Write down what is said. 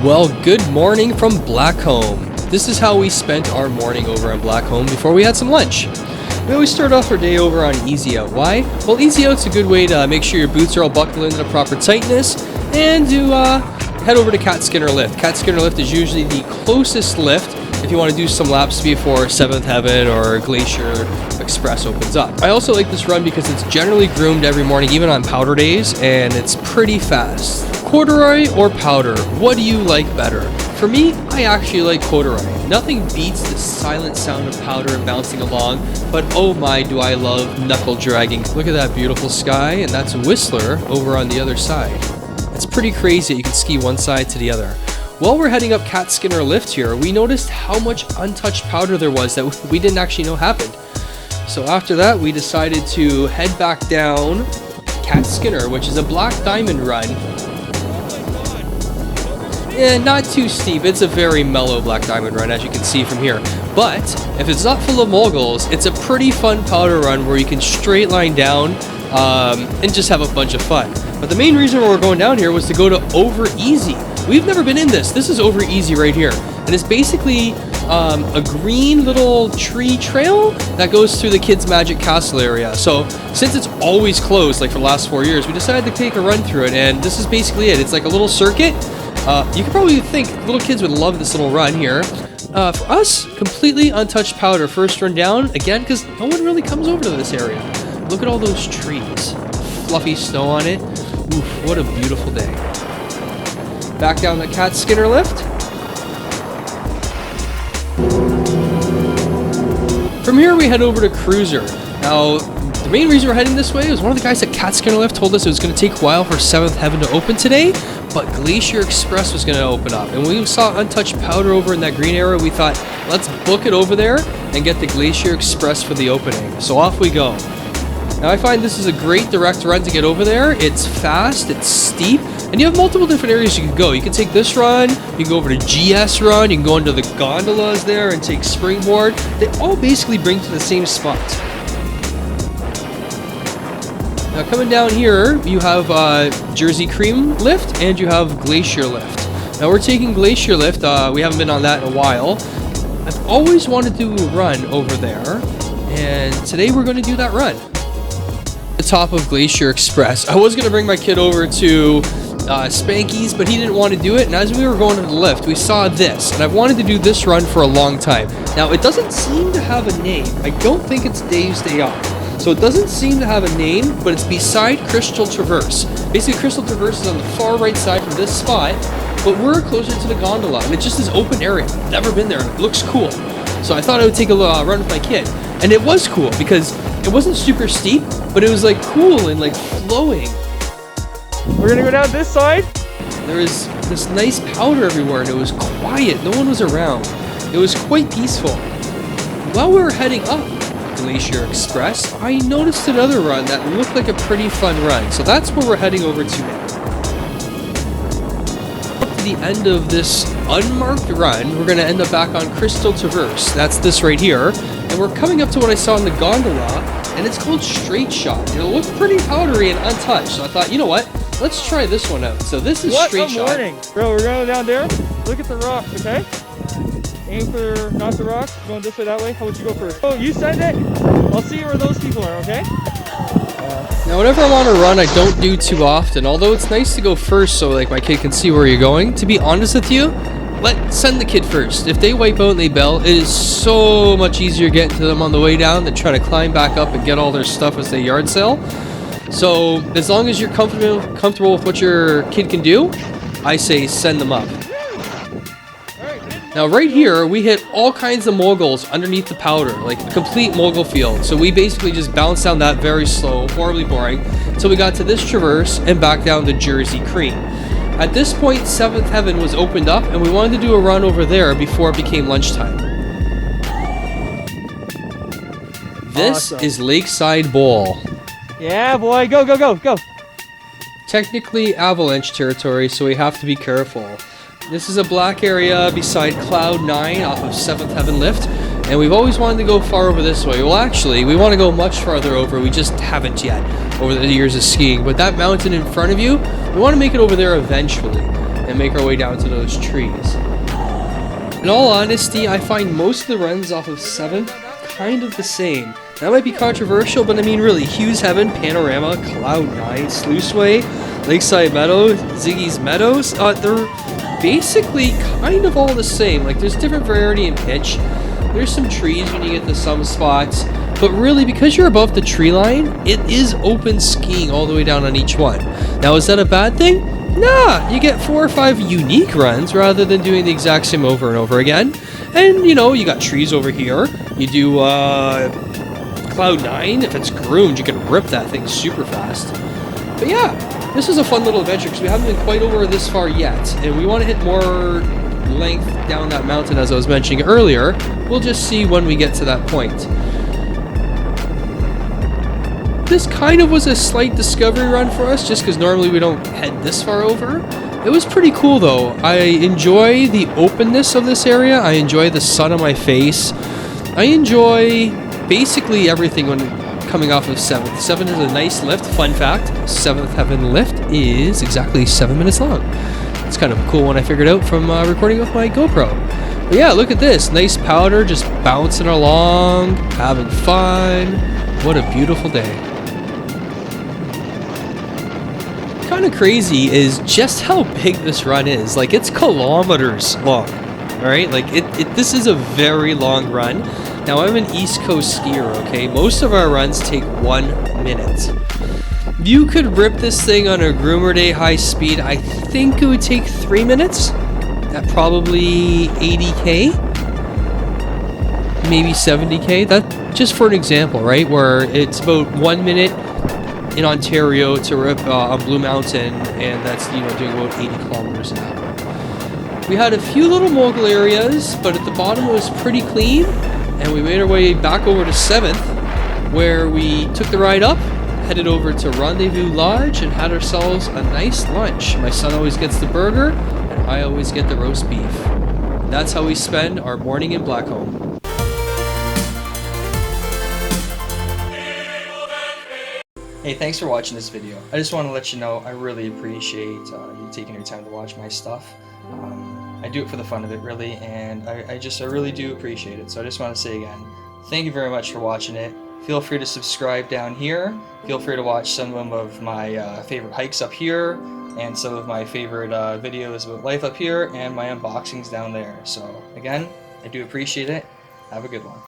Well, good morning from Blackcomb. This is how we spent our morning over on Blackcomb before we had some lunch. We always start off our day over on Easy Out. Why? Well, Easy Out's a good way to make sure your boots are all buckled into the proper tightness and to head over to Cat Skinner Lift. Cat Skinner Lift is usually the closest lift if you want to do some laps before 7th Heaven or Glacier Express opens up. I also like this run because it's generally groomed every morning, even on powder days, and it's pretty fast. Corduroy or powder, what do you like better? For me, I actually like corduroy. Nothing beats the silent sound of powder and bouncing along, but oh my, do I love knuckle dragging. Look at that beautiful sky, and that's Whistler over on the other side. It's pretty crazy that you can ski one side to the other. While we're heading up Cat Skinner Lift here, we noticed how much untouched powder there was that we didn't actually know happened. So after that, we decided to head back down Cat Skinner, which is a black diamond run. Yeah, not too steep. It's a very mellow black diamond run, as you can see from here. But if it's not full of moguls, it's a pretty fun powder run where you can straight line down and just have a bunch of fun. But the main reason why we're going down here was to go to Over Easy. We've never been in this. This is Over Easy right here. And it's basically a green little tree trail that goes through the Kids Magic Castle area. So since it's always closed, like for the last 4 years, we decided to take a run through it. And this is basically it. It's like a little circuit. You could probably think little kids would love this little run here. For us, completely untouched powder. First run down, again, because no one really comes over to this area. Look at all those trees. Fluffy snow on it. Oof, what a beautiful day. Back down the Cat Skinner Lift. From here, we head over to Cruiser. Now, the main reason we're heading this way is one of the guys at Cat Skinner Lift told us it was going to take a while for 7th Heaven to open today, but Glacier Express was going to open up. And when we saw untouched powder over in that green area, we thought, let's book it over there and get the Glacier Express for the opening. So off we go. Now I find this is a great direct run to get over there. It's fast, it's steep, and you have multiple different areas you can go. You can take this run, you can go over to GS run, you can go into the gondolas there and take springboard. They all basically bring to the same spot. Now coming down here, you have Jersey Cream Lift and you have Glacier Lift. Now we're taking Glacier Lift. We haven't been on that in a while. I've always wanted to do a run over there, and today we're going to do that run. The top of Glacier Express. I was going to bring my kid over to Spanky's, but he didn't want to do it. And as we were going to the lift, we saw this, and I've wanted to do this run for a long time. Now it doesn't seem to have a name. I don't think it's Dave's Day Off. So it doesn't seem to have a name, but it's beside Crystal Traverse. Basically, Crystal Traverse is on the far right side from this spot, but we're closer to the gondola, and it's just this open area. I've never been there, and it looks cool. So I thought I would take a run with my kid. And it was cool, because it wasn't super steep, but it was like cool and like flowing. We're gonna go down this side. There was this nice powder everywhere, and it was quiet. No one was around. It was quite peaceful. While we were heading up Glacier Express, I noticed another run that looked like a pretty fun run. So that's where we're heading over to now. Up to the end of this unmarked run, we're going to end up back on Crystal Traverse. That's this right here. And we're coming up to what I saw in the gondola, and it's called Straight Shot. It looked pretty powdery and untouched. So I thought, you know what? Let's try this one out. So this is Straight Shot. What a morning. Bro, we're going down there. Look at the rocks, okay? Aim for not the rocks. Going this way, that way. How would you go first? Oh, you send it. I'll see where those people are, okay? Now, whenever I'm on a run, I don't do too often. Although it's nice to go first so like my kid can see where you're going. To be honest with you, send the kid first. If they wipe out and they bail, it is so much easier getting to them on the way down than trying to climb back up and get all their stuff as they yard sale. So as long as you're comfortable with what your kid can do, I say send them up. Now right here, we hit all kinds of moguls underneath the powder, like a complete mogul field. So we basically just bounced down that very slow, horribly boring, until we got to this traverse and back down to Jersey Cream. At this point, 7th Heaven was opened up, and we wanted to do a run over there before it became lunchtime. This is Lakeside Bowl. Yeah, boy, go, go, go, go. Technically avalanche territory, so we have to be careful. This is a black area beside Cloud 9 off of 7th Heaven Lift, and we've always wanted to go far over this way. Well, actually, we want to go much farther over. We just haven't yet over the years of skiing. But that mountain in front of you, we want to make it over there eventually. and make our way down to those trees. In all honesty, I find most of the runs off of 7th kind of the same. That might be controversial, but I mean really, Hughes Heaven, Panorama, Cloud 9, Sluiceway, Lakeside Meadows, Ziggy's Meadows, they're basically kind of all the same. Like, there's different variety in pitch. There's some trees when you get to some spots, but really, because you're above the tree line, it is open skiing all the way down on each one. Now, is that a bad thing? Nah, you get 4 or 5 unique runs rather than doing the exact same over and over again. And, you know, you got trees over here. You do Cloud 9. If it's groomed, you can rip that thing super fast. But yeah, this is a fun little adventure because we haven't been quite over this far yet. And we want to hit more length down that mountain, as I was mentioning earlier. We'll just see when we get to that point. This kind of was a slight discovery run for us, just because normally we don't head this far over. It was pretty cool though. I enjoy the openness of this area. I enjoy the sun on my face. I enjoy basically everything when coming off of 7th. 7th is a nice lift. Fun fact, 7th Heaven lift is exactly 7 minutes long. It's kind of a cool one I figured out from recording with my GoPro. But yeah, look at this. Nice powder just bouncing along, having fun. What a beautiful day. Kind of crazy is just how big this run is. Like, it's kilometers long. All right, like this is a very long run. Now, I'm an East Coast skier, okay? Most of our runs take 1 minute. You could rip this thing on a groomer day high speed. I think it would take 3 minutes at probably 80K, maybe 70K. That just for an example, right? Where it's about 1 minute in Ontario to rip on Blue Mountain, and that's, you know, doing about 80 kilometers an hour. We had a few little mogul areas, but at the bottom it was pretty clean, and we made our way back over to 7th, where we took the ride up, headed over to Rendezvous Lodge, and had ourselves a nice lunch. My son always gets the burger, and I always get the roast beef. That's how we spend our morning in Blackcomb. Hey, thanks for watching this video. I just want to let you know I really appreciate you taking your time to watch my stuff. I do it for the fun of it, really, and I really do appreciate it. So I just want to say again, thank you very much for watching it. Feel free to subscribe down here. Feel free to watch some of my favorite hikes up here, and some of my favorite videos about life up here, and my unboxings down there. So again, I do appreciate it. Have a good one.